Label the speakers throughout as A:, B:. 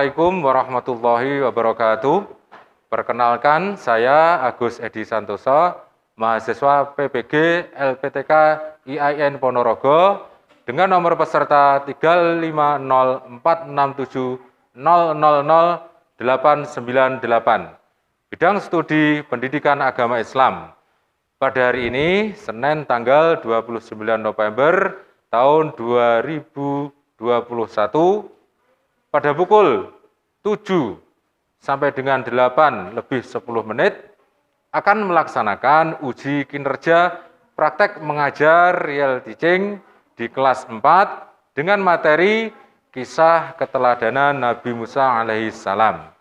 A: Assalamualaikum warahmatullahi wabarakatuh. Perkenalkan, saya Agus Edi Santoso, mahasiswa PPG LPTK IAIN Ponorogo dengan nomor peserta 3504660000898. Bidang studi Pendidikan Agama Islam. Pada hari ini, Senin tanggal 29 November tahun 2021, pada pukul 7 sampai dengan 8:10 akan melaksanakan uji kinerja praktek mengajar real teaching di kelas 4 dengan materi kisah keteladanan Nabi Musa alaihi salam.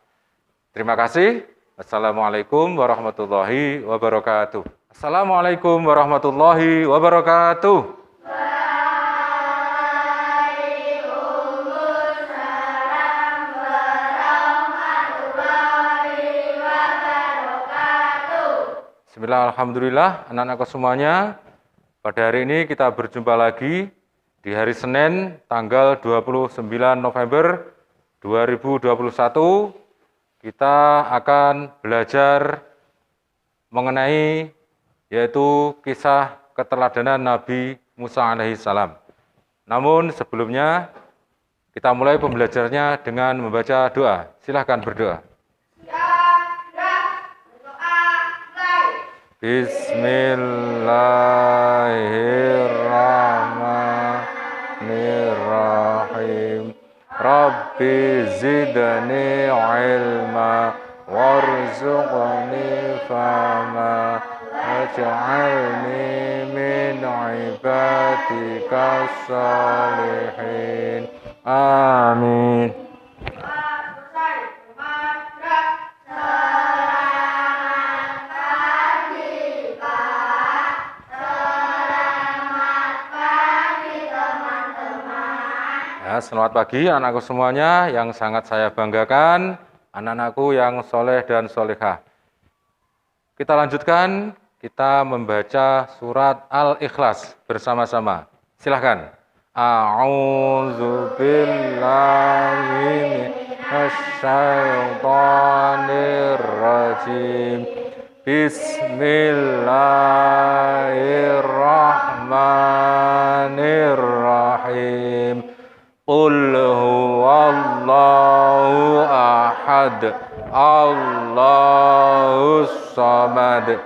A: Terima kasih. Assalamualaikum warahmatullahi wabarakatuh. Assalamualaikum warahmatullahi wabarakatuh. Bismillah, alhamdulillah, anak-anakku semuanya. Pada hari ini kita berjumpa lagi di hari Senin tanggal 29 November 2021. Kita akan belajar mengenai yaitu kisah keteladanan Nabi Musa alaihi salam. Namun sebelumnya kita mulai pembelajarannya dengan membaca doa. Silahkan berdoa. Bismillahirrahmanirrahim. Rabbi zidni ilma warzuqni fahma waj'alni min ibadikas salihin. Amin. Selamat pagi anak-anakku semuanya yang sangat saya banggakan, anak-anakku yang soleh dan solehah. Kita lanjutkan, kita membaca surat Al-Ikhlas bersama-sama. Silahkan. A'udzubillahi minasyaitonirrajim. Bismillahirrahmanirrahim. Qul huwallahu ahad, Allahus samad,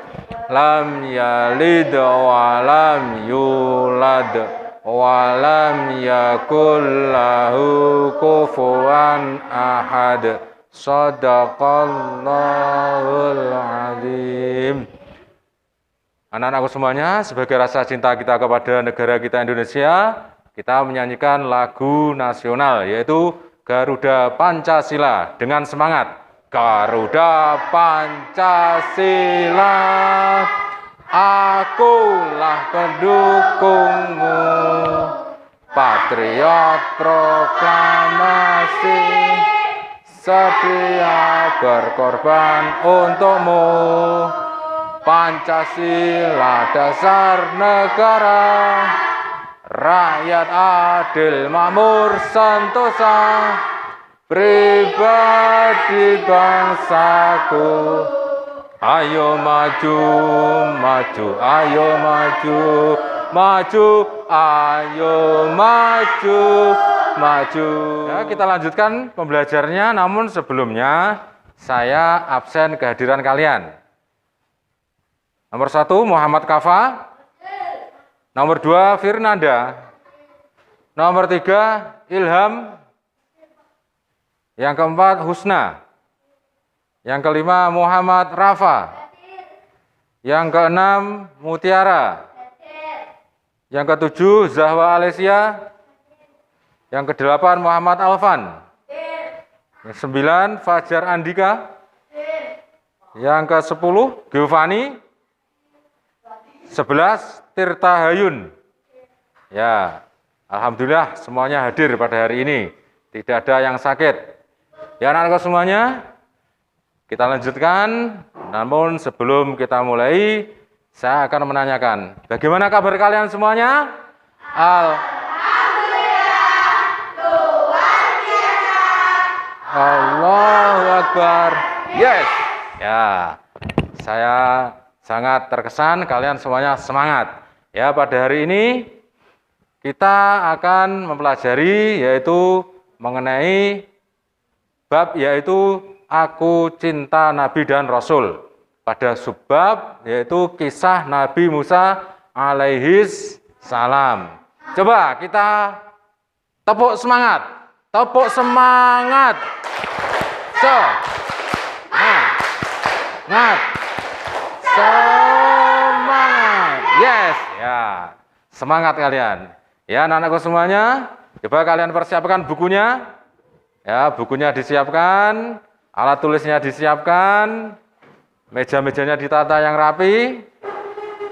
A: lam yalid wa lam yulad, wa lam yakul lahu kufuwan ahad. Shadaqallahul azim. Anak-anakku semuanya, sebagai rasa cinta kita kepada negara kita Indonesia, kita menyanyikan lagu nasional yaitu Garuda Pancasila dengan semangat. Garuda Pancasila, akulah pendukungmu, patriot proklamasi, setia berkorban untukmu. Pancasila dasar negara, rakyat adil makmur sentosa, pribadi bangsaku. Ayo maju, maju, ayo maju, maju, ayo maju, maju. Ya, kita lanjutkan pembelajarannya, namun sebelumnya saya absen kehadiran kalian. Nomor 1 Muhammad Kafa. Nomor 2 Firnanda. Nomor 3 Ilham. Yang keempat Husna. Yang kelima Muhammad Rafa. Yang keenam Mutiara. Yang ketujuh Zahwa Alesia. Yang kedelapan Muhammad Alfan. Yang 9 Fajar Andika. Yang ke-10 Giovanni. 11 Tirta Hayun. Ya, alhamdulillah semuanya hadir pada hari ini. Tidak ada yang sakit. Ya anak-anak semuanya, kita lanjutkan. Namun sebelum kita mulai, saya akan menanyakan, bagaimana kabar kalian semuanya? Alhamdulillah, luar biasa. Akbar. Yes. Ya. Saya sangat terkesan, kalian semuanya semangat. Ya, pada hari ini kita akan mempelajari yaitu mengenai bab yaitu Aku Cinta Nabi dan Rasul. Pada subbab yaitu kisah Nabi Musa alaihis salam. Coba kita tepuk semangat. Tepuk semangat. Semangat. Semangat. Yes, ya. Semangat kalian. Ya, anak-anakku semuanya, coba kalian persiapkan bukunya. Ya, bukunya disiapkan, alat tulisnya disiapkan, meja-mejanya ditata yang rapi.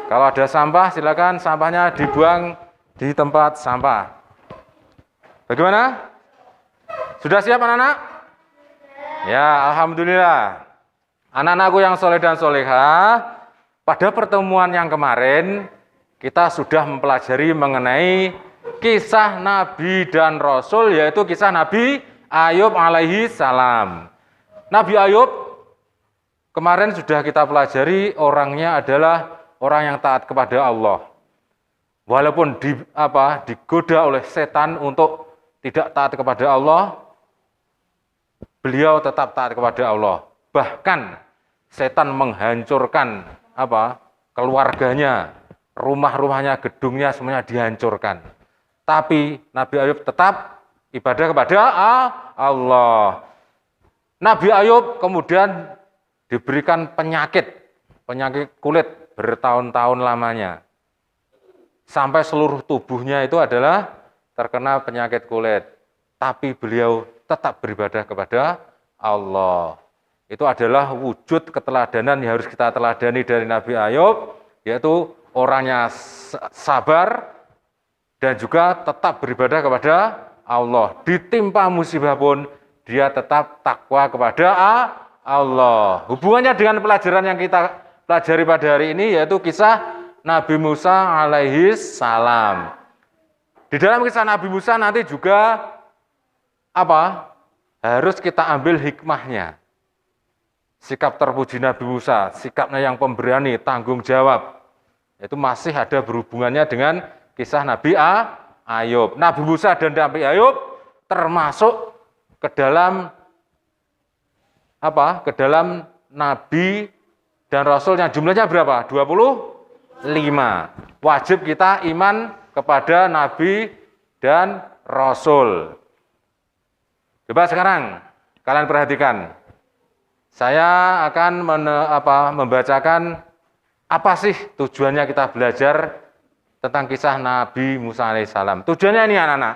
A: Kalau ada sampah, silakan sampahnya dibuang di tempat sampah. Bagaimana? Sudah siap anak-anak? Ya, alhamdulillah. Anak-anakku yang soleh dan solehah, pada pertemuan yang kemarin, kita sudah mempelajari mengenai kisah Nabi dan Rasul, yaitu kisah Nabi Ayub alaihi salam. Nabi Ayub kemarin sudah kita pelajari orangnya adalah orang yang taat kepada Allah. Walaupun digoda oleh setan untuk tidak taat kepada Allah, beliau tetap taat kepada Allah. Bahkan setan menghancurkan keluarganya, rumah-rumahnya, gedungnya semuanya dihancurkan. Tapi Nabi Ayub tetap ibadah kepada Allah. Nabi Ayub kemudian diberikan penyakit kulit bertahun-tahun lamanya. Sampai seluruh tubuhnya itu adalah terkena penyakit kulit. Tapi beliau tetap beribadah kepada Allah. Itu adalah wujud keteladanan yang harus kita teladani dari Nabi Ayub, yaitu orangnya sabar dan juga tetap beribadah kepada Allah. Ditimpa musibah pun dia tetap takwa kepada Allah. Hubungannya dengan pelajaran yang kita pelajari pada hari ini yaitu kisah Nabi Musa alaihi salam. Di dalam kisah Nabi Musa nanti juga harus kita ambil hikmahnya. Sikap terpuji Nabi Musa, sikapnya yang pemberani, tanggung jawab. Itu masih ada berhubungannya dengan kisah Nabi Ayub. Nabi Musa dan Nabi Ayub termasuk ke dalam ke dalam Nabi dan Rasul yang jumlahnya berapa? 25. Wajib kita iman kepada Nabi dan Rasul. Coba sekarang kalian perhatikan. Saya akan membacakan apa sih tujuannya kita belajar tentang kisah Nabi Musa alaihissalam. Tujuannya ini anak-anak.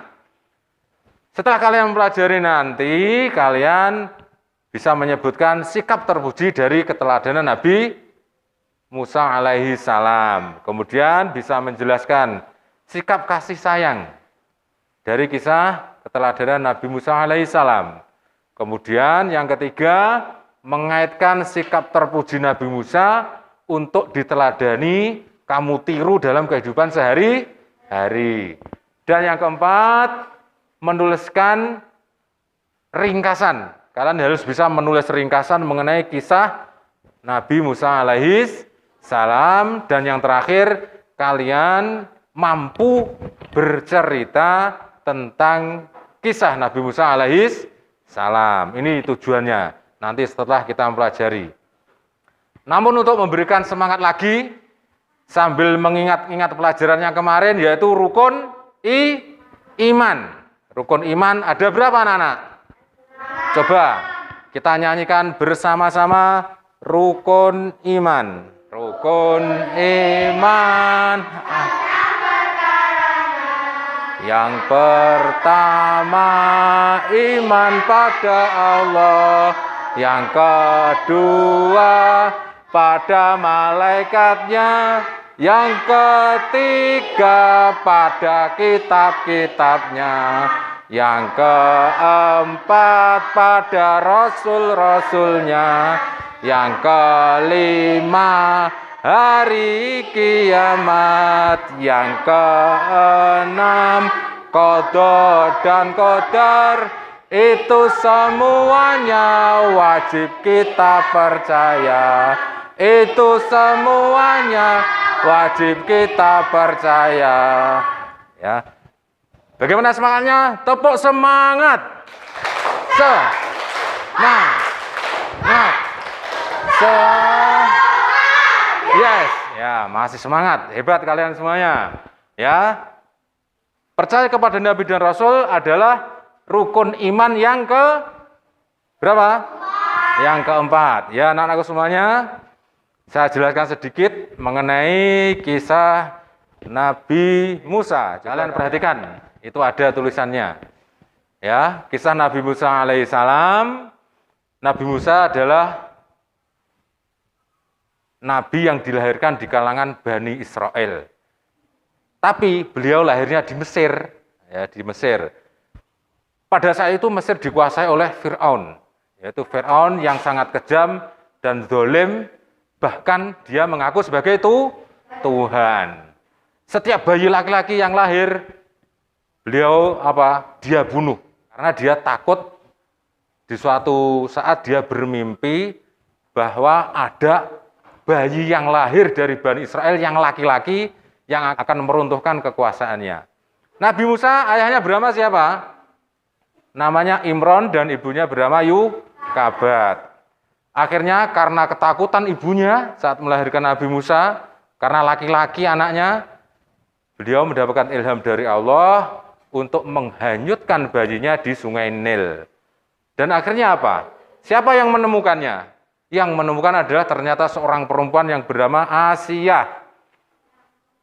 A: Setelah kalian mempelajari nanti, kalian bisa menyebutkan sikap terpuji dari keteladanan Nabi Musa alaihissalam. Kemudian bisa menjelaskan sikap kasih sayang dari kisah keteladanan Nabi Musa alaihissalam. Kemudian yang ketiga, mengaitkan sikap terpuji Nabi Musa untuk diteladani, kamu tiru dalam kehidupan sehari-hari. Dan yang keempat, menuliskan ringkasan. Kalian harus bisa menulis ringkasan mengenai kisah Nabi Musa alaihis salam. Dan yang terakhir, kalian mampu bercerita tentang kisah Nabi Musa alaihis salam. Ini tujuannya. Nanti setelah kita mempelajari. Namun untuk memberikan semangat lagi, sambil mengingat-ingat pelajaran yang kemarin, yaitu rukun iman. Rukun iman ada berapa anak-anak? Coba kita nyanyikan bersama-sama rukun iman. Rukun iman. Yang pertama iman pada Allah. Yang kedua pada malaikatnya. Yang ketiga pada kitab-kitabnya. Yang keempat pada rasul-rasulnya. Yang kelima hari kiamat. Yang keenam qada dan qadar. Itu semuanya wajib kita percaya. Itu semuanya wajib kita percaya. Ya. Bagaimana semangatnya? Tepuk semangat. Semangat. Yes. Ya, masih semangat. Hebat kalian semuanya. Ya. Percaya kepada Nabi dan Rasul adalah rukun iman yang ke berapa? Yang keempat. Ya, anak-anakku semuanya, saya jelaskan sedikit mengenai kisah Nabi Musa. Kalian perhatikan, itu ada tulisannya. Ya, kisah Nabi Musa alaihissalam. Nabi Musa adalah nabi yang dilahirkan di kalangan Bani Israel. Tapi beliau lahirnya di Mesir, ya, di Mesir. Pada saat itu Mesir dikuasai oleh Fir'aun, yaitu Fir'aun yang sangat kejam dan zalim, bahkan dia mengaku sebagai Tuhan. Setiap bayi laki-laki yang lahir, beliau dia bunuh, karena dia takut di suatu saat dia bermimpi bahwa ada bayi yang lahir dari Bani Israel yang laki-laki yang akan meruntuhkan kekuasaannya. Nabi Musa ayahnya bernama siapa? Namanya Imron dan ibunya bernama Yukabat. Akhirnya karena ketakutan ibunya saat melahirkan Nabi Musa, karena laki-laki anaknya, beliau mendapatkan ilham dari Allah untuk menghanyutkan bayinya di sungai Nil. Dan akhirnya apa? Siapa yang menemukannya? Yang menemukan adalah ternyata seorang perempuan yang bernama Asiyah.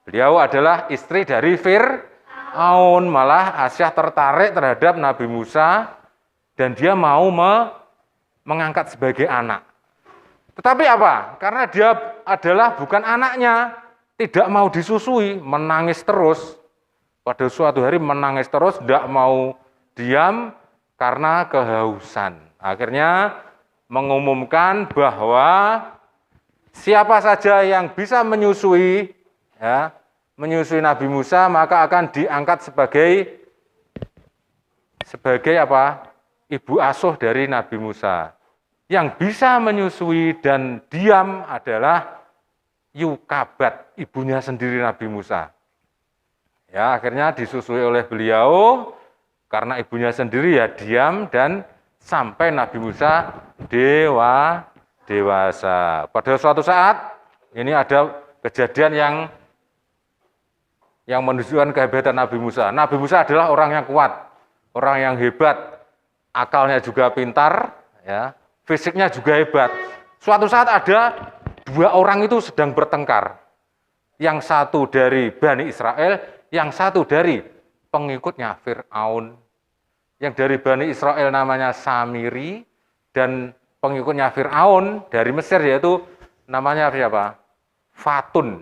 A: Beliau adalah istri dari Fir'aun. Malah Asiyah tertarik terhadap Nabi Musa dan dia mau mengangkat sebagai anak. Tetapi apa? Karena dia adalah bukan anaknya, tidak mau disusui, menangis terus. Pada suatu hari menangis terus, tidak mau diam karena kehausan. Akhirnya mengumumkan bahwa siapa saja yang bisa menyusui, ya, menyusui Nabi Musa, maka akan diangkat sebagai ibu asuh dari Nabi Musa. Yang bisa menyusui dan diam adalah Yukabat, ibunya sendiri Nabi Musa. Ya, akhirnya disusui oleh beliau, karena ibunya sendiri ya diam dan sampai Nabi Musa dewasa. Pada suatu saat ini ada kejadian yang menunjukkan kehebatan Nabi Musa. Nabi Musa adalah orang yang kuat, orang yang hebat, akalnya juga pintar, ya, fisiknya juga hebat. Suatu saat ada dua orang itu sedang bertengkar. Yang satu dari Bani Israel, yang satu dari pengikutnya Fir'aun. Yang dari Bani Israel namanya Samiri, dan pengikutnya Fir'aun dari Mesir yaitu namanya siapa? Fatun.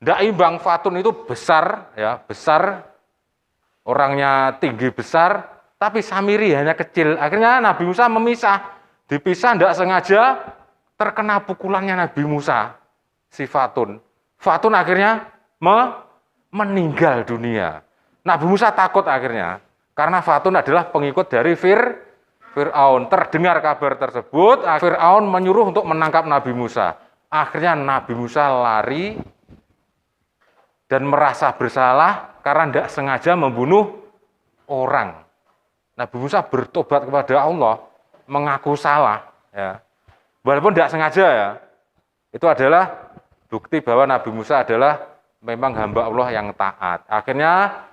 A: Tidak imbang, Fatun itu besar, ya, besar, orangnya tinggi besar, tapi Samiri hanya kecil. Akhirnya Nabi Musa memisah, dipisah tidak sengaja, terkena pukulannya Nabi Musa, si Fatun. Fatun akhirnya meninggal dunia. Nabi Musa takut akhirnya, karena Fatun adalah pengikut dari Fir'aun. Terdengar kabar tersebut, Fir'aun menyuruh untuk menangkap Nabi Musa. Akhirnya Nabi Musa lari dan merasa bersalah karena tidak sengaja membunuh orang. Nabi Musa bertobat kepada Allah, mengaku salah. Ya. Walaupun tidak sengaja, ya. Itu adalah bukti bahwa Nabi Musa adalah memang hamba Allah yang taat. Akhirnya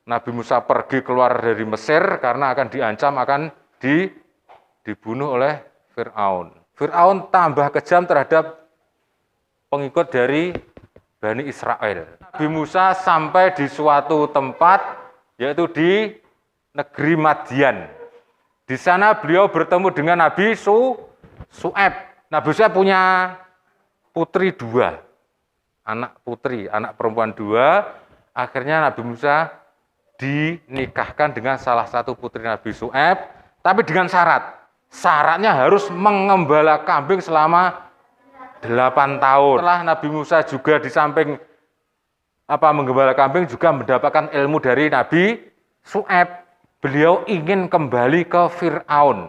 A: Nabi Musa pergi keluar dari Mesir karena akan diancam, akan dibunuh oleh Fir'aun. Fir'aun tambah kejam terhadap pengikut dari Bani Israel. Nabi Musa sampai di suatu tempat, yaitu di negeri Madian. Di sana beliau bertemu dengan Nabi Su'aib. Nabi Su'aib punya putri dua, anak perempuan dua. Akhirnya Nabi Musa dinikahkan dengan salah satu putri Nabi Su'aib, tapi dengan syarat. Syaratnya harus mengembala kambing selama 8 tahun. Setelah Nabi Musa juga di samping menggembala kambing juga mendapatkan ilmu dari Nabi Su'aib. beliau ingin kembali ke Fir'aun,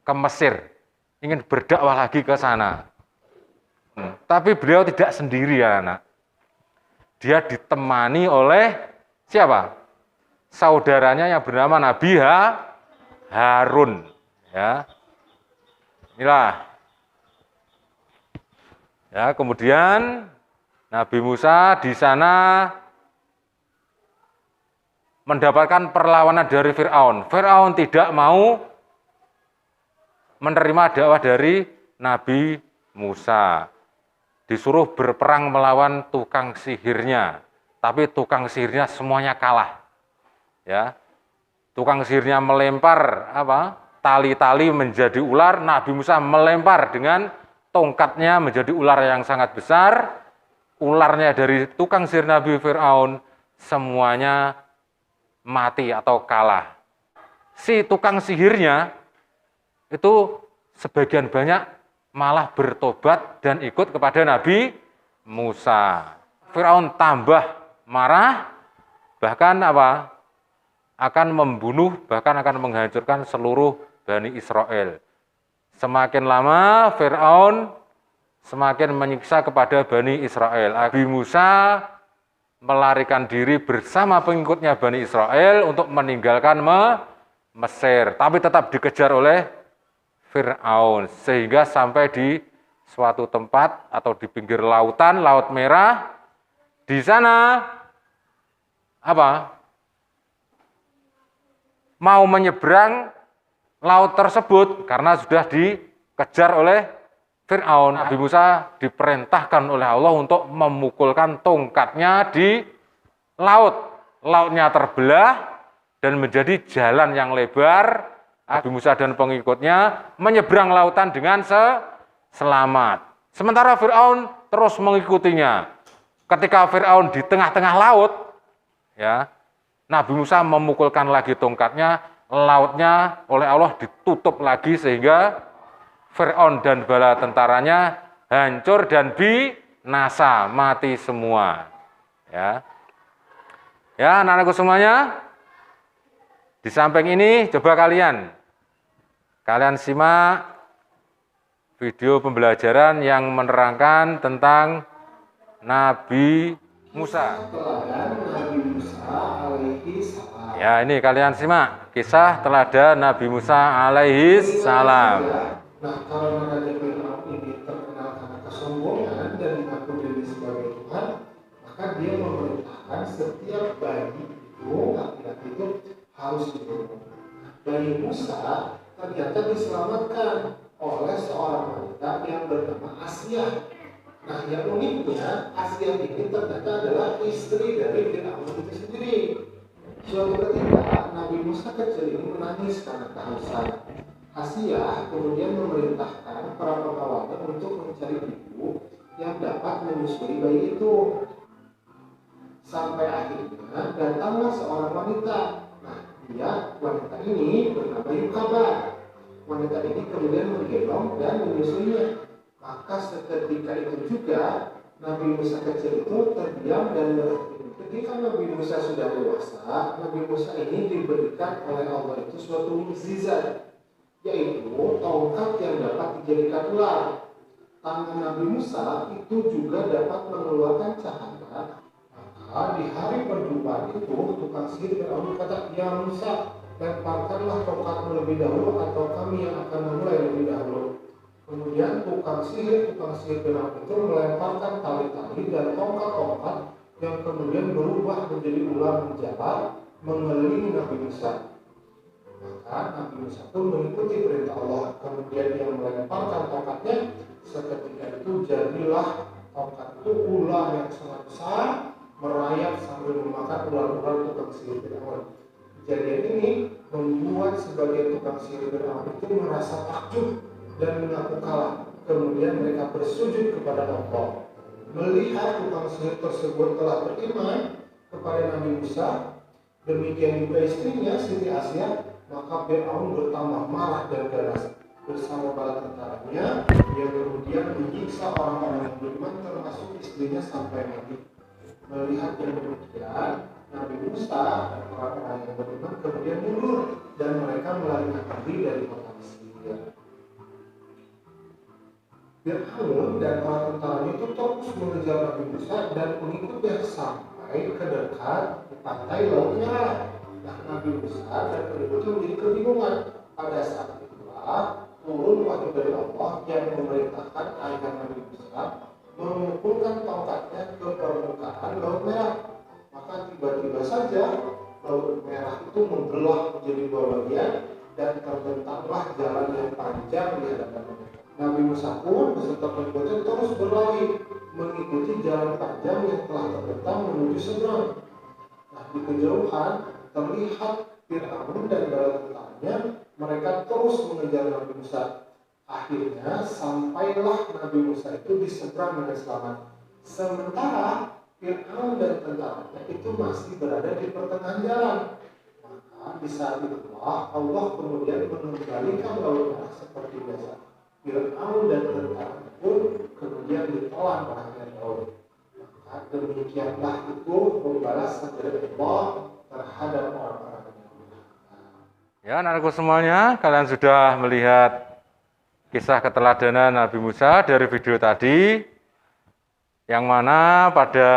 A: ke Mesir, ingin berdakwah lagi ke sana. Tapi beliau tidak sendiri ya anak. Dia ditemani oleh siapa? Saudaranya yang bernama Nabi Harun. Ya, inilah. Ya, kemudian Nabi Musa di sana mendapatkan perlawanan dari Fir'aun. Fir'aun tidak mau menerima dakwah dari Nabi Musa. Disuruh berperang melawan tukang sihirnya. Tapi tukang sihirnya semuanya kalah. Ya. Tukang sihirnya melempar tali-tali menjadi ular, Nabi Musa melempar dengan tongkatnya menjadi ular yang sangat besar. Ularnya dari tukang sihir Nabi Fir'aun semuanya mati atau kalah. Si tukang sihirnya itu sebagian banyak malah bertobat dan ikut kepada Nabi Musa. Fir'aun tambah marah, bahkan akan membunuh, bahkan akan menghancurkan seluruh Bani Israel. Semakin lama Fir'aun semakin menyiksa kepada Bani Israel. Nabi Musa melarikan diri bersama pengikutnya Bani Israel untuk meninggalkan Mesir, tapi tetap dikejar oleh Fir'aun, sehingga sampai di suatu tempat atau di pinggir lautan, Laut Merah. Di sana mau menyeberang laut tersebut karena sudah dikejar oleh Fir'aun. Nabi Musa diperintahkan oleh Allah untuk memukulkan tongkatnya di laut. Lautnya terbelah dan menjadi jalan yang lebar. Nabi Musa dan pengikutnya menyeberang lautan dengan selamat. Sementara Fir'aun terus mengikutinya. Ketika Fir'aun di tengah-tengah laut, ya, Nabi Musa memukulkan lagi tongkatnya, lautnya oleh Allah ditutup lagi sehingga Fir'aun dan bala tentaranya hancur dan binasa, mati semua. Ya, anak-anakku semuanya. Di samping ini, coba kalian simak video pembelajaran yang menerangkan tentang Nabi Musa. Ya, ini kalian simak kisah teladan Nabi Musa alaihi salam.
B: Nah, kalau Raja Fir'aun ini terkenal karena kesombongan dan mengaku diri sebagai Tuhan, maka dia memerintahkan setiap bayi itu, laki-laki itu harus dibunuh. Bayi Musa ternyata diselamatkan oleh seorang wanita yang bernama Asia. Nah, yang uniknya, Asia ini ternyata adalah istri dari Fir'aun itu sendiri. Suatu ketika, Nabi Musa kecil ini menangis karena kehausan. Asia kemudian memerintahkan para pengawalnya untuk mencari ibu yang dapat menyusui bayi itu. Sampai akhirnya datanglah seorang wanita. Nah, wanita ini bernama Yukabad. Wanita ini kemudian menggendong dan menyusuinya. Maka seketika itu juga Nabi Musa kecil itu terdiam dan berhenti. Ketika Nabi Musa sudah dewasa, Nabi Musa ini diberikan oleh Allah itu suatu mukjizat, yaitu tongkat yang dapat dijadikan ular. Tangan Nabi Musa itu juga dapat mengeluarkan cahaya. Maka di hari perjumpaan itu, tukang sihir Fir'aun berkata, "Ya Musa, lemparkanlah tongkatmu lebih dahulu atau kami yang akan memulai lebih dahulu." Kemudian tukang sihir Fir'aun itu melemparkan tali-tali dan tongkat-tongkat yang kemudian berubah menjadi ular menjalar mengelilingi Nabi Musa. Maka Nabi Musa pun mengikuti perintah Allah. Kemudian dia melemparkan tongkatnya. Seketika itu jadilah tongkat itu ular yang sangat besar, merayap sambil memakan ular-ular tukang sihir Fir'aun. Kejadian ini membuat sebagian tukang sihir Fir'aun itu merasa takjub dan mengaku kalah. Kemudian mereka bersujud kepada Allah. Melihat tukang sihir tersebut telah beriman kepada Nabi Musa, demikian juga istrinya Siti Asia, maka Fir'aun bertambah marah dan ganas. Bersama bala tentaranya, dia kemudian menyiksa orang-orang yang beriman termasuk istrinya sampai mati. Melihat yang demikian, Nabi Musa dan orang-orang yang beriman kemudian mundur dan mereka melarikan diri dari kota Mesir. Fir'aun dan orang tentaranya itu terus mengejar Nabi Musa dan pengikutnya sampai ke dekat di pantai Laut Merah. Nah, Nabi Musa dan pengikutnya menjadi kebingungan. Pada saat itulah turun wahyu dari Allah yang memerintahkan agar Nabi Musa mengumpulkan tongkatnya ke permukaan Laut Merah. Maka tiba-tiba saja Laut Merah itu membelah menjadi dua bagian dan terbentanglah jalan yang panjang di hadapan mereka. Nabi Musa pun beserta pengikutnya terus berlari mengikuti jalan panjang yang telah terbentang menuju seberang. Nah, di kejauhan terlihat Fir'aun dan bala tentaranya, mereka terus mengejar Nabi Musa. Akhirnya sampailah Nabi Musa itu di seberang dengan selamat. Sementara Fir'aun dan tentaranya itu masih berada di pertengahan jalan. Maka di saat itulah Allah kemudian mengembalikan Laut Merah seperti biasa. Fir'aun dan tentaranya pun kemudian ditelan oleh laut. Maka demikianlah itu pembalasan dari Allah terhadap orang-orang yang durhaka.
A: Ya, anak-anakku semuanya, kalian sudah melihat kisah keteladanan Nabi Musa dari video tadi, yang mana pada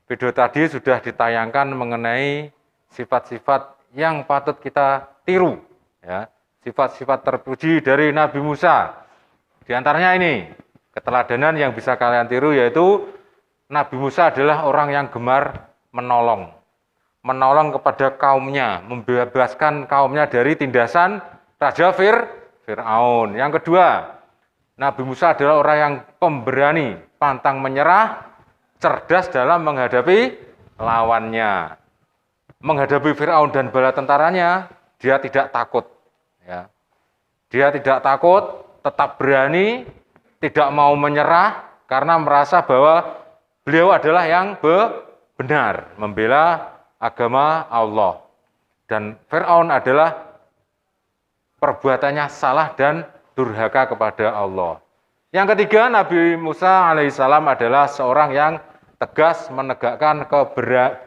A: video tadi sudah ditayangkan mengenai sifat-sifat yang patut kita tiru, ya. Sifat-sifat terpuji dari Nabi Musa. Di antaranya ini, keteladanan yang bisa kalian tiru yaitu Nabi Musa adalah orang yang gemar menolong. Menolong kepada kaumnya, membebaskan kaumnya dari tindasan Raja Fir'aun. Yang kedua, Nabi Musa adalah orang yang pemberani, pantang menyerah, cerdas dalam menghadapi lawannya. Menghadapi Fir'aun dan bala tentaranya, dia tidak takut. Ya. Dia tidak takut, tetap berani, tidak mau menyerah karena merasa bahwa beliau adalah yang benar, membela agama Allah. Dan Fir'aun adalah perbuatannya salah dan durhaka kepada Allah. Yang ketiga, Nabi Musa alaihissalam adalah seorang yang tegas menegakkan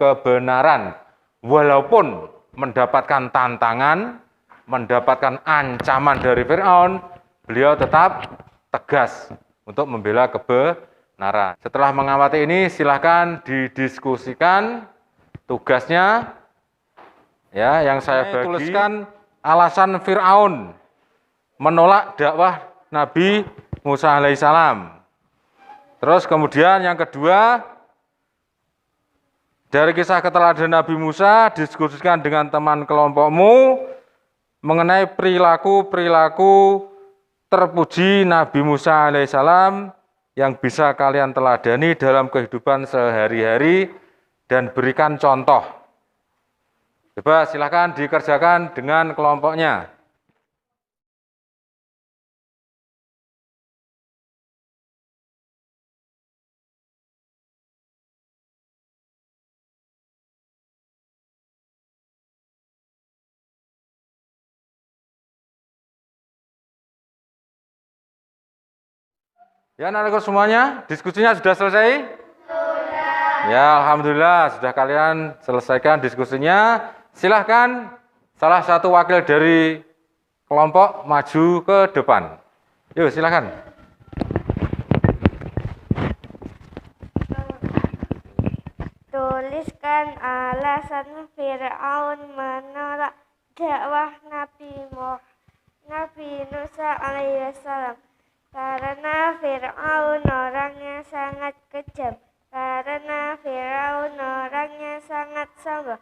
A: kebenaran. Walaupun mendapatkan tantangan, mendapatkan ancaman dari Fir'aun, beliau tetap tegas untuk membela kebenaran. Setelah mengamati ini, silahkan didiskusikan tugasnya. Ya, yang saya tuliskan alasan Fir'aun menolak dakwah Nabi Musa alaihissalam. Terus kemudian yang kedua, dari kisah keteladanan Nabi Musa, diskusikan dengan teman kelompokmu mengenai perilaku-perilaku terpuji Nabi Musa alaihissalam yang bisa kalian teladani dalam kehidupan sehari-hari dan berikan contoh. Coba silakan dikerjakan dengan kelompoknya. Ya, anak-anakku semuanya, diskusinya sudah selesai? Sudah. Ya, alhamdulillah sudah kalian selesaikan diskusinya. Silahkan salah satu wakil dari kelompok maju ke depan. Yuk, silahkan.
C: Tuliskan alasan Fir'aun menolak dakwah Nabi Musa alaihissalam. Karena Fir'aun orangnya sangat kejam. Karena Fir'aun orangnya sangat sombong.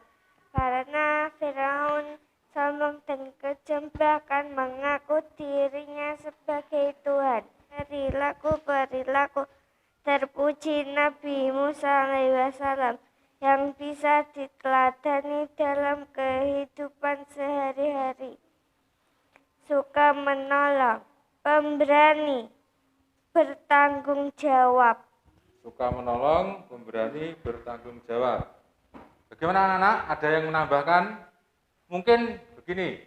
C: Karena Fir'aun sombong dan kejam, bahkan mengaku dirinya sebagai Tuhan. Perilaku terpuji Nabi Musa alaihissalam yang bisa diteladani dalam kehidupan sehari-hari. Suka menolong, pemberani, bertanggung jawab.
A: Suka menolong, pemberani, bertanggung jawab. Bagaimana anak-anak? Ada yang menambahkan? Mungkin begini,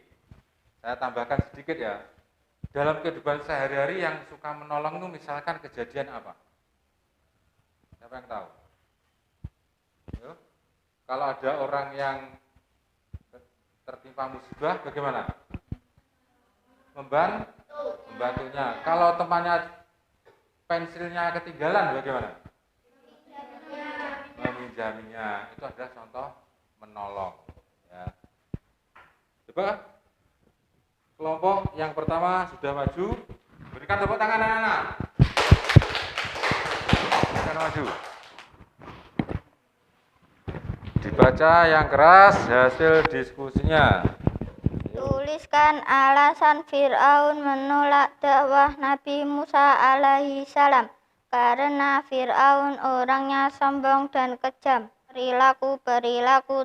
A: saya tambahkan sedikit ya. Dalam kehidupan sehari-hari yang suka menolong itu misalkan kejadian apa? Siapa yang tahu? Kalau ada orang yang tertimpa musibah, bagaimana? Membantunya. Kalau temannya pensilnya ketinggalan, bagaimana? Meminjaminya. Itu adalah contoh menolong. Ya. Coba kelompok yang pertama sudah maju. Berikan tepuk tangan anak-anak. Berikan maju. Dibaca yang keras hasil diskusinya.
D: Tuliskan alasan Fir'aun menolak dakwah Nabi Musa alaihi salam. Karena Fir'aun orangnya sombong dan kejam. Perilaku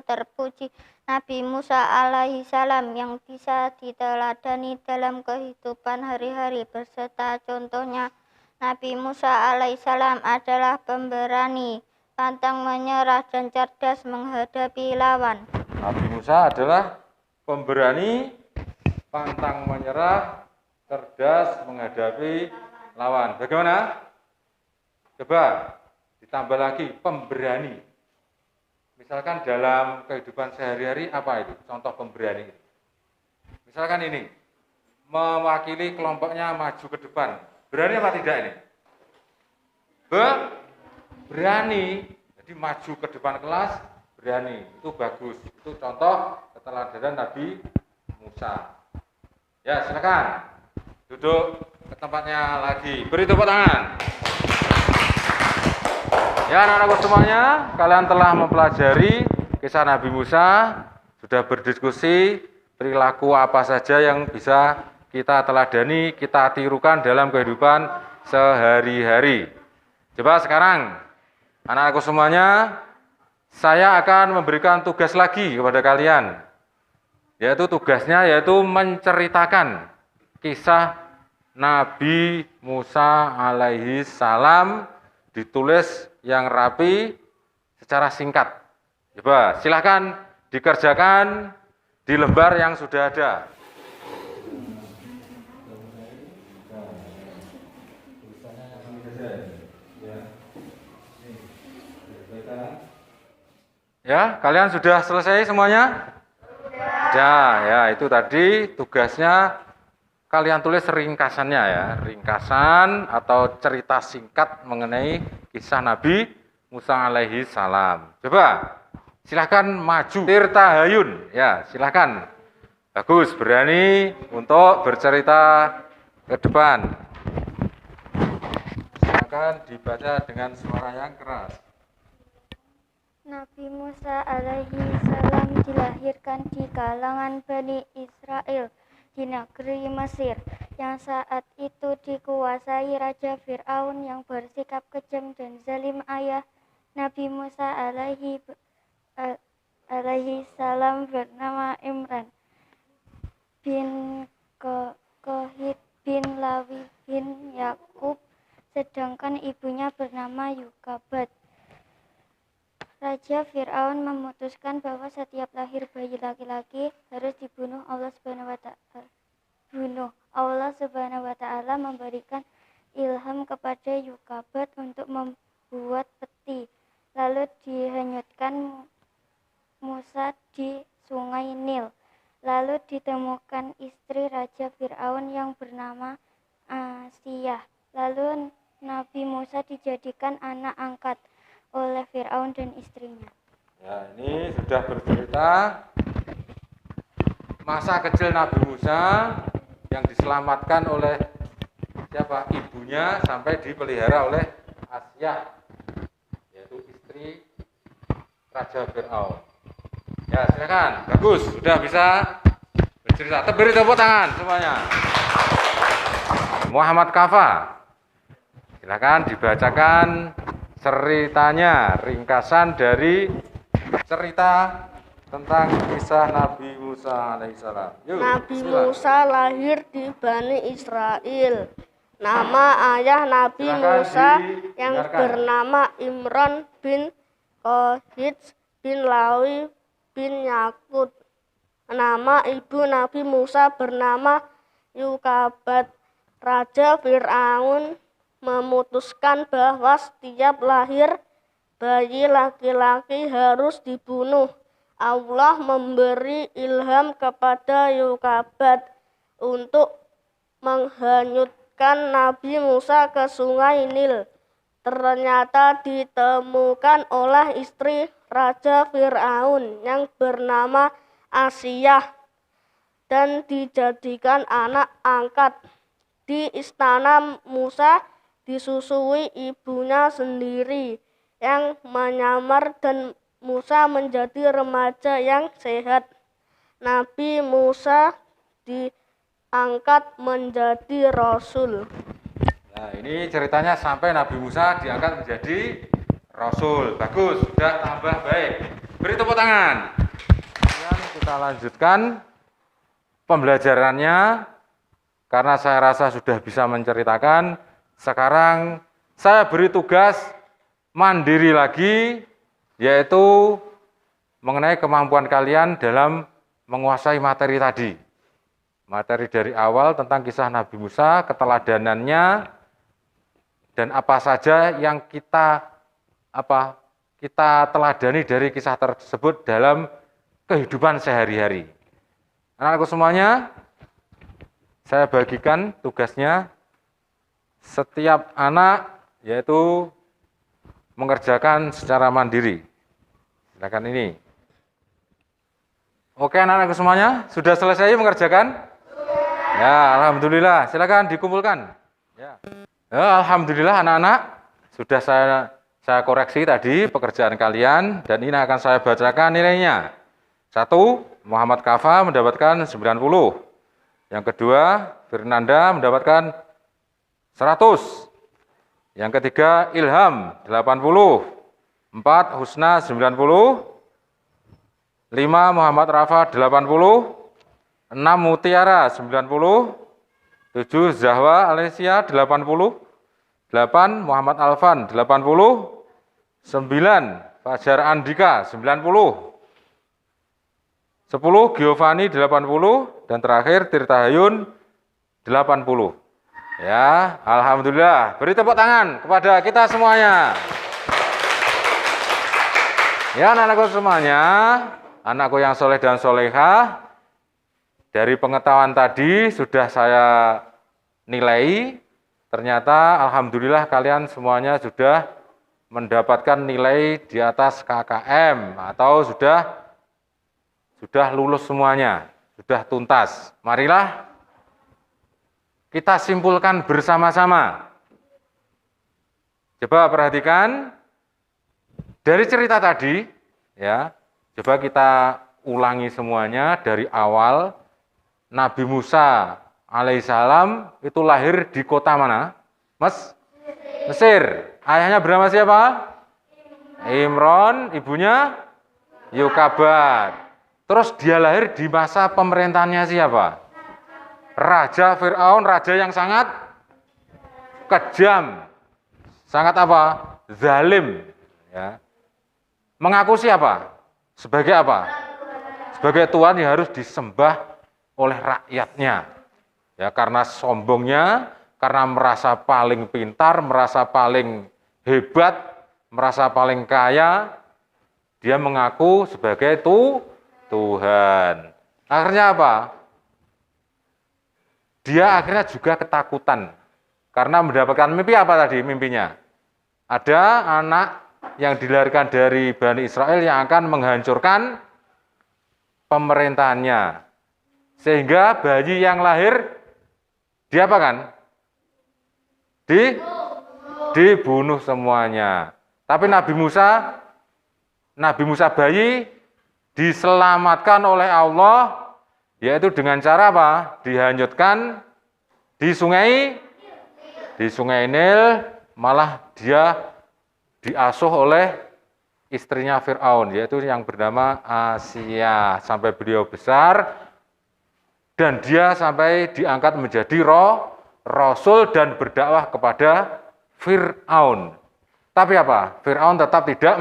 D: terpuji Nabi Musa alaihi salam yang bisa diteladani dalam kehidupan hari-hari beserta contohnya. Nabi Musa alaihi salam adalah pemberani, pantang menyerah dan cerdas menghadapi lawan.
A: Nabi Musa adalah pemberani, pantang menyerah, cerdas menghadapi lawan. Bagaimana? Coba ditambah lagi pemberani. Misalkan dalam kehidupan sehari-hari apa itu? Contoh pemberani. Misalkan ini, mewakili kelompoknya maju ke depan. Berani apa tidak ini? Berani. Jadi maju ke depan kelas, berani. Itu bagus. Itu contoh keteladanan Nabi Musa. Ya, silakan. Duduk ke tempatnya lagi. Beri tepuk tangan. Ya, anak-anakku semuanya, kalian telah mempelajari kisah Nabi Musa, sudah berdiskusi perilaku apa saja yang bisa kita teladani, kita tirukan dalam kehidupan sehari-hari. Coba sekarang, anak-anakku semuanya, saya akan memberikan tugas lagi kepada kalian. Yaitu tugasnya yaitu menceritakan kisah Nabi Musa alaihi salam, ditulis yang rapi secara singkat. Coba silahkan dikerjakan di lembar yang sudah ada. Ya, kalian sudah selesai semuanya? Sudah. Ya, itu tadi tugasnya kalian tulis ringkasannya ya, ringkasan atau cerita singkat mengenai kisah Nabi Musa alaihi salam. Coba, silahkan maju. Tirta Hayun, ya silahkan. Bagus, berani untuk bercerita ke depan. Silahkan dibaca dengan suara yang keras.
D: Nabi Musa alaihi salam dilahirkan di kalangan Bani Israel di negeri Mesir, yang saat itu dikuasai Raja Fir'aun yang bersikap kejam dan zalim. Ayah Nabi Musa alaihi salam bernama Imran bin Kohit bin Lawi bin Yakub, sedangkan ibunya bernama Yukabat. Raja Fir'aun memutuskan bahwa setiap lahir bayi laki-laki harus dibunuh. Allah Subhanahu wa Ta'ala memberikan ilham kepada Yukabat untuk membuat peti, lalu dihanyutkan Musa di Sungai Nil. Lalu ditemukan istri Raja Fir'aun yang bernama Asiyah. Lalu Nabi Musa dijadikan anak angkat oleh Fir'aun dan istrinya.
A: Ya, ini sudah bercerita masa kecil Nabi Musa yang diselamatkan oleh siapa? Ibunya sampai dipelihara oleh Asiyah, yaitu istri Raja Fir'aun. Ya, silakan. Bagus, sudah bisa bercerita. Beri tepuk tangan semuanya. Muhammad Kafa, silakan dibacakan ceritanya, ringkasan dari cerita tentang kisah Nabi Musa alaihissalam.
E: Nabi Musa lahir di Bani Israel. Nama ayah Nabi Musa yang bernama Imran bin Kohit bin Lawi bin Yakub. Nama ibu Nabi Musa bernama Yukabat. Raja Fir'aun memutuskan bahwa setiap lahir bayi laki-laki harus dibunuh. Allah memberi ilham kepada Yokabad untuk menghanyutkan Nabi Musa ke sungai Nil. Ternyata ditemukan oleh istri Raja Fir'aun yang bernama Asiyah dan dijadikan anak angkat. Di istana Musa disusui ibunya sendiri yang menyamar dan Musa menjadi remaja yang sehat. Nabi Musa diangkat menjadi rasul.
A: Nah, ini ceritanya sampai Nabi Musa diangkat menjadi rasul. Bagus, sudah tambah baik. Beri tepuk tangan. Kemudian kita lanjutkan pembelajarannya. Karena saya rasa sudah bisa menceritakan, sekarang saya beri tugas mandiri lagi, yaitu mengenai kemampuan kalian dalam menguasai materi tadi. Materi dari awal tentang kisah Nabi Musa, keteladanannya, dan apa saja yang kita teladani dari kisah tersebut dalam kehidupan sehari-hari. Anak-anakku semuanya, saya bagikan tugasnya setiap anak yaitu mengerjakan secara mandiri. Silakan ini. Oke anak-anakku semuanya, sudah selesai mengerjakan? Ya, alhamdulillah. Silakan dikumpulkan. Ya. Alhamdulillah anak-anak, sudah saya koreksi tadi pekerjaan kalian dan ini akan saya bacakan nilainya. 1, Muhammad Kafa mendapatkan 90. Yang kedua, Fernanda mendapatkan 100. Yang ketiga, Ilham 80. 4, Husna 90. 5, Muhammad Rafa 80. 6, Mutiara 90. 7, Zahwa Alicia 80. 8, Muhammad Alfan 80. 9, Fajar Andika 90. 10, Giovanni 80. Dan terakhir, Tirta Hayun 80. Ya, alhamdulillah. Beri tepuk tangan kepada kita semuanya. Ya, anak-anakku semuanya, anakku yang soleh dan solehah, dari pengetahuan tadi sudah saya nilai. Ternyata alhamdulillah kalian semuanya sudah mendapatkan nilai di atas KKM atau sudah lulus semuanya, sudah tuntas. Marilah kita simpulkan bersama-sama. Coba perhatikan dari cerita tadi, ya. Coba kita ulangi semuanya dari awal. Nabi Musa alaihissalam itu lahir di kota mana? Mesir. Ayahnya bernama siapa? Imron, ibunya Yokabad. Terus dia lahir di masa pemerintahannya siapa? Raja Fir'aun, raja yang sangat kejam. Sangat apa? Zalim. Ya. Mengaku siapa? Sebagai apa? Sebagai Tuhan yang harus disembah oleh rakyatnya. Ya, karena sombongnya, karena merasa paling pintar, merasa paling hebat, merasa paling kaya, dia mengaku sebagai Tuhan. Akhirnya apa? Dia akhirnya juga ketakutan. Karena mendapatkan mimpi apa tadi mimpinya? Ada anak yang dilahirkan dari Bani Israel yang akan menghancurkan pemerintahannya. Sehingga bayi yang lahir diapakan? Dibunuh semuanya. Tapi Nabi Musa bayi diselamatkan oleh Allah, yaitu dengan cara apa? Dihanyutkan di sungai Nil, malah dia diasuh oleh istrinya Fir'aun, yaitu yang bernama Asia, sampai beliau besar, dan dia sampai diangkat menjadi rasul dan berdakwah kepada Fir'aun. Tapi apa? Fir'aun tetap tidak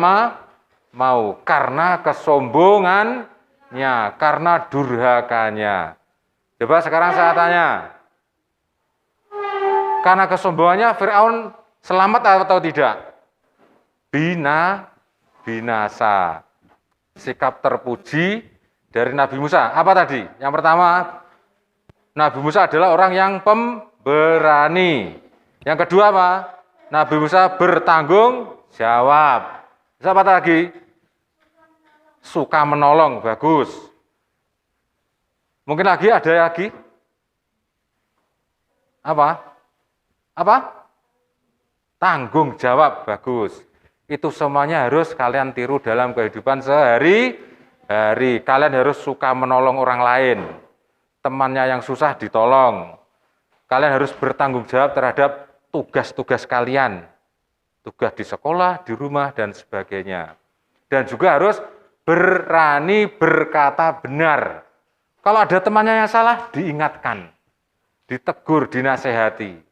A: mau karena kesombongannya, karena durhakanya. Coba sekarang saya tanya, karena kesombongannya Fir'aun selamat atau tidak? binasa. Sikap terpuji dari Nabi Musa. Apa tadi? Yang pertama, Nabi Musa adalah orang yang pemberani. Yang kedua apa? Nabi Musa bertanggung jawab. Siapa lagi? Suka menolong, bagus. Mungkin lagi ada lagi? Apa? Tanggung jawab, bagus. Itu semuanya harus kalian tiru dalam kehidupan sehari-hari. Kalian harus suka menolong orang lain. Temannya yang susah ditolong. Kalian harus bertanggung jawab terhadap tugas-tugas kalian. Tugas di sekolah, di rumah, dan sebagainya. Dan juga harus berani berkata benar. Kalau ada temannya yang salah, diingatkan. Ditegur, dinasehati.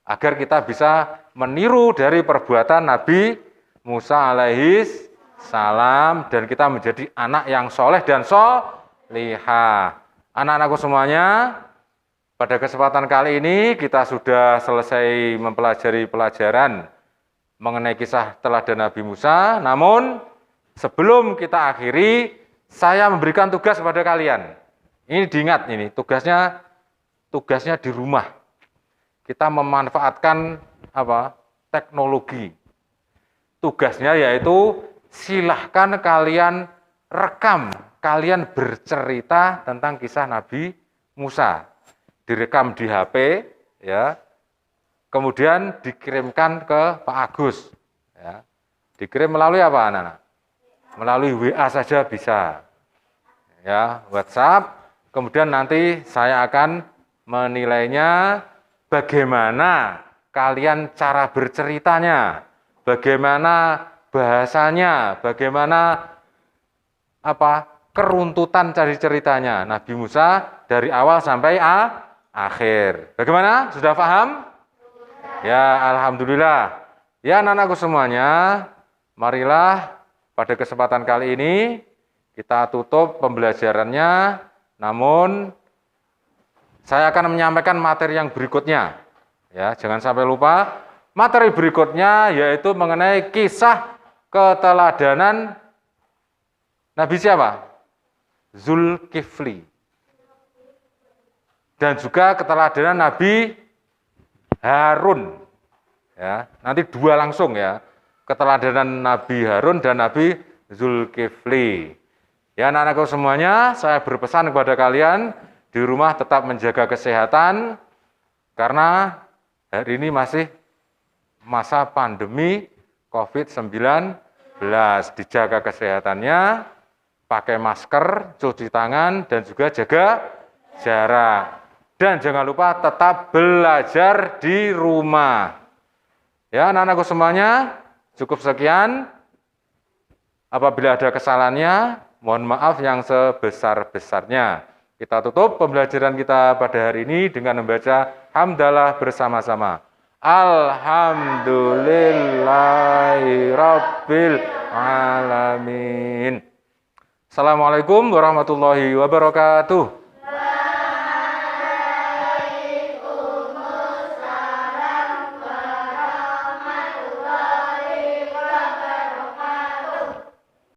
A: Agar kita bisa meniru dari perbuatan Nabi Musa alaihi salam dan kita menjadi anak yang soleh dan solihah. Anak-anakku semuanya, pada kesempatan kali ini kita sudah selesai mempelajari pelajaran mengenai kisah teladan Nabi Musa. Namun sebelum kita akhiri, saya memberikan tugas kepada kalian. Ini diingat ini, tugasnya di rumah. Kita memanfaatkan teknologi. Tugasnya yaitu silahkan kalian rekam, kalian bercerita tentang kisah Nabi Musa. Direkam di HP, ya. Kemudian dikirimkan ke Pak Agus. Ya. Dikirim melalui apa, anak-anak? Melalui WA saja bisa. Ya, WhatsApp. Kemudian nanti saya akan menilainya bagaimana kalian cara berceritanya, bagaimana bahasanya, bagaimana keruntutan cari ceritanya Nabi Musa dari awal sampai akhir. Bagaimana? Sudah paham? Ya, alhamdulillah. Ya, anak-anakku semuanya, marilah pada kesempatan kali ini kita tutup pembelajarannya. Namun saya akan menyampaikan materi yang berikutnya. Ya, jangan sampai lupa. Materi berikutnya yaitu mengenai kisah keteladanan Nabi siapa? Zulkifli. Dan juga keteladanan Nabi Harun. Ya, nanti dua langsung ya. Keteladanan Nabi Harun dan Nabi Zulkifli. Ya, anak-anakku semuanya, saya berpesan kepada kalian di rumah tetap menjaga kesehatan, karena hari ini masih masa pandemi COVID-19. Dijaga kesehatannya, pakai masker, cuci tangan, dan juga jaga jarak. Dan jangan lupa tetap belajar di rumah. Ya, anak-anakku semuanya, cukup sekian. Apabila ada kesalahannya, mohon maaf yang sebesar-besarnya. Kita tutup pembelajaran kita pada hari ini dengan membaca hamdalah bersama-sama. Alhamdulillahirabbil alamin. Assalamualaikum warahmatullahi wabarakatuh.